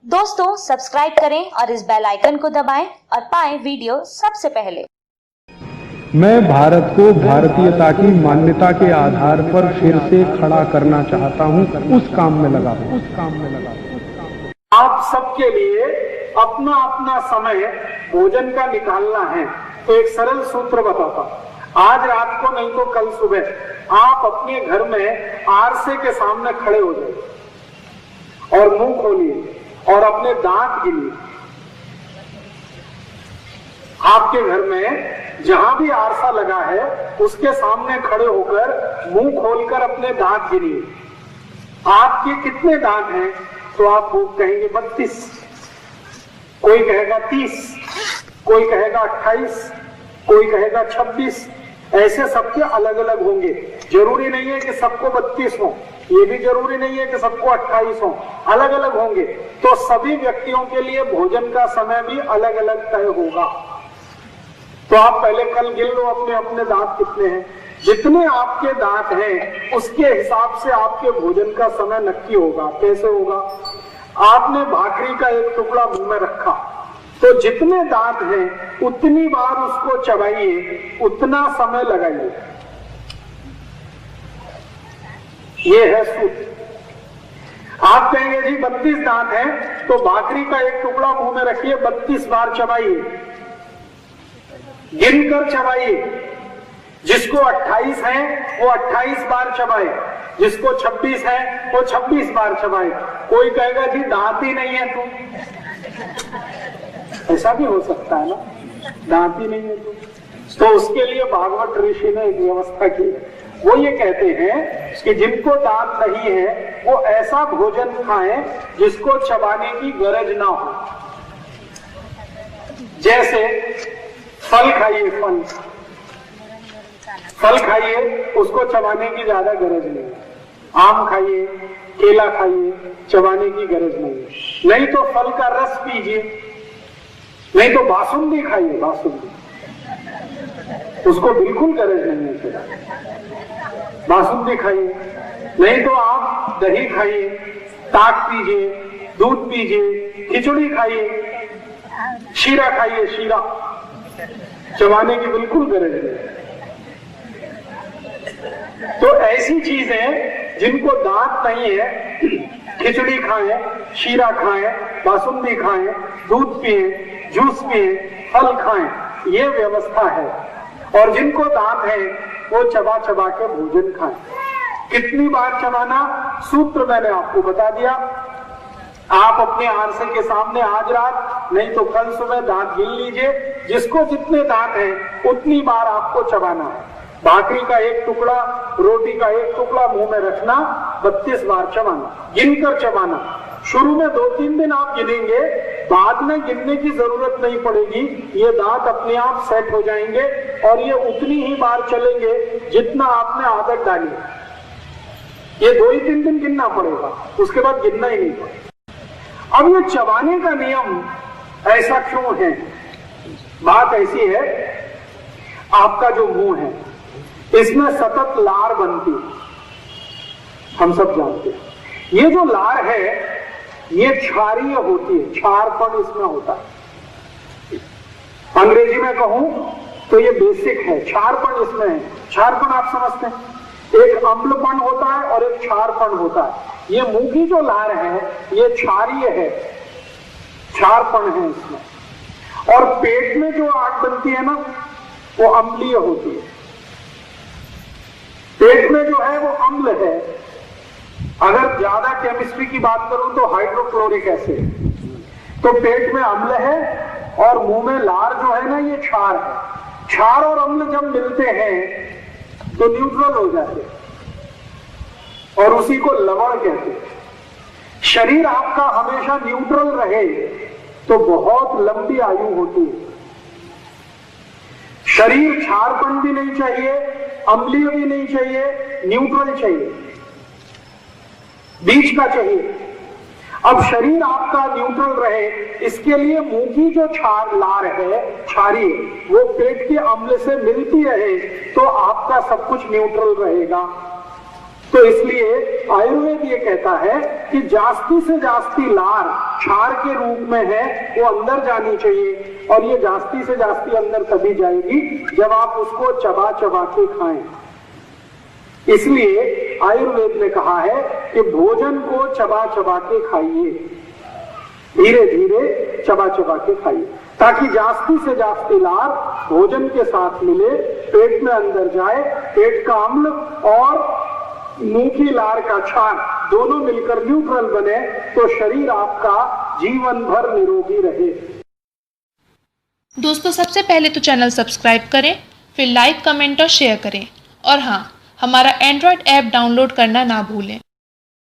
दोस्तों सब्सक्राइब करें और इस बेल आइकन को दबाएं और पाएं वीडियो सबसे पहले। मैं भारत को भारतीयता की मान्यता के आधार पर फिर से खड़ा करना चाहता हूं, उस काम में लगा हूं। आप सबके लिए अपना अपना समय भोजन का निकालना है। तो एक सरल सूत्र बताता हूं। आज रात को नहीं तो कल सुबह आप अपने घर में आरसे के सामने खड़े हो जाइए और मुंह खोलिए और अपने दांत गिनिए। आपके घर में जहां भी आरसा लगा है उसके सामने खड़े होकर मुंह खोलकर अपने दांत गिनिए। आपके कितने दांत हैं? तो आप कहेंगे 32, कोई कहेगा 30, कोई कहेगा 28, कोई कहेगा 26। ऐसे सबके अलग अलग होंगे। जरूरी नहीं है कि सबको 32 हो, ये भी जरूरी नहीं है कि सबको 28 हो, अलग अलग होंगे। तो सभी व्यक्तियों के लिए भोजन का समय भी अलग अलग तय होगा। तो आप पहले कल गिन लो अपने अपने दांत कितने हैं। जितने आपके दांत हैं उसके हिसाब से आपके भोजन का समय नक्की होगा। कैसे होगा? आपने भाकरी का एक टुकड़ा मुंह में रखा तो जितने दांत हैं उतनी बार उसको चबाइए, उतना समय लगाइए। ये है सूत्र। आप कहेंगे जी 32 दांत हैं तो भाकरी का एक टुकड़ा मुंह में रखिए, 32 बार चबाइए, गिनकर चबाइए। जिसको 28 है वो 28 बार चबाए, जिसको 26 है वो 26 बार चबाए। कोई कहेगा जी दांत ही नहीं है ऐसा भी हो सकता है ना, दांत ही नहीं है तो उसके लिए भागवत ऋषि ने एक व्यवस्था की। वो ये कहते हैं कि जिनको दांत नहीं है वो ऐसा भोजन खाएं जिसको चबाने की गरज ना हो। जैसे फल खाइए, फल खाइए, उसको चबाने की ज्यादा गरज नहीं है। आम खाइए, केला खाइए, चबाने की गरज नहीं है। नहीं तो फल का रस पीजिए, नहीं तो बासुंदी खाइए, बासुंदी, उसको बिल्कुल गरज नहीं है। बासुंदी खाइए, नहीं तो आप दही खाइए, ताक पीजिए, दूध पीजिए, खिचड़ी खाइए, शीरा खाइए, शीरा, चबाने की बिल्कुल गरज नहीं। तो ऐसी चीजें जिनको दांत नहीं है, खिचड़ी खाएं, शीरा खाएं, बासुंदी खाएं, दूध पिए, जूस पिए, फल खाएं, ये व्यवस्था है। और जिनको दांत है वो चबा चबा के भोजन खाएं। कितनी बार चबाना? सूत्र मैंने आपको बता दिया। आप अपने आरसे के सामने आज रात नहीं तो कल सुबह दांत गिन लीजिए। जिसको जितने दांत हैं उतनी बार आपको चबाना है। भाकरी का एक टुकड़ा, रोटी का एक टुकड़ा मुंह में रखना, 32 बार चबाना, गिनकर चबाना। शुरू में 2-3 दिन आप गिनेंगे, बाद में गिनने की जरूरत नहीं पड़ेगी। ये दांत अपने आप सेट हो जाएंगे और ये उतनी ही बार चलेंगे जितना आपने आदत डाली। ये 2-3 दिन गिनना पड़ेगा, उसके बाद गिनना ही नहीं पड़ेगा। अब ये चबाने का नियम ऐसा क्यों है? बात ऐसी है, आपका जो मुंह है इसमें सतत लार बनती है, हम सब जानते हैं। ये जो लार है ये क्षारीय होती है, क्षारपण इसमें होता है। अंग्रेजी में कहूं तो ये बेसिक है, क्षारपण इसमें है। क्षारपण आप समझते हैं, एक अम्लपन होता है और एक क्षारपण होता है। ये मुंह की जो लार है ये क्षारीय है, क्षारपण है इसमें। और पेट में जो आग बनती है ना वो अम्लीय होती है। पेट में जो है वो अम्ल है। अगर ज्यादा केमिस्ट्री की बात करूं तो हाइड्रोक्लोरिक एसिड। तो पेट में अम्ल है और मुंह में लार जो है ना ये क्षार है। क्षार और अम्ल जब मिलते हैं तो न्यूट्रल हो जाते हैं और उसी को लवण कहते हैं। शरीर आपका हमेशा न्यूट्रल रहे तो बहुत लंबी आयु होती है। शरीर क्षारपण भी नहीं चाहिए, अम्लीय भी नहीं चाहिए, न्यूट्रल चाहिए, बीच का चाहिए। अब शरीर आपका न्यूट्रल रहे इसके लिए मुंह की जो क्षार लार है क्षारीय वो पेट के अम्ल से मिलती रहे तो आपका सब कुछ न्यूट्रल रहेगा। तो इसलिए आयुर्वेद ये कहता है कि जास्ती से जास्ती लार क्षार के रूप में है वो अंदर जानी चाहिए, और ये जास्ती से जास्ती अंदर तभी जाएगी जब आप उसको चबा चबा के खाएं। इसलिए आयुर्वेद ने कहा है कि भोजन को चबा चबा के खाइए, धीरे धीरे चबा चबा के खाइए, ताकि जास्ती से जास्ती लार भोजन के साथ मिले, पेट में अंदर जाए, पेट का अम्ल और मुंह की लार का क्षार दोनों मिलकर न्यूट्रल बने, तो शरीर आपका जीवन भर निरोगी रहे। दोस्तों, सबसे पहले तो चैनल सब्सक्राइब करें, फिर लाइक, कमेंट और शेयर करें, और हाँ, हमारा एंड्रॉयड ऐप डाउनलोड करना ना भूलें।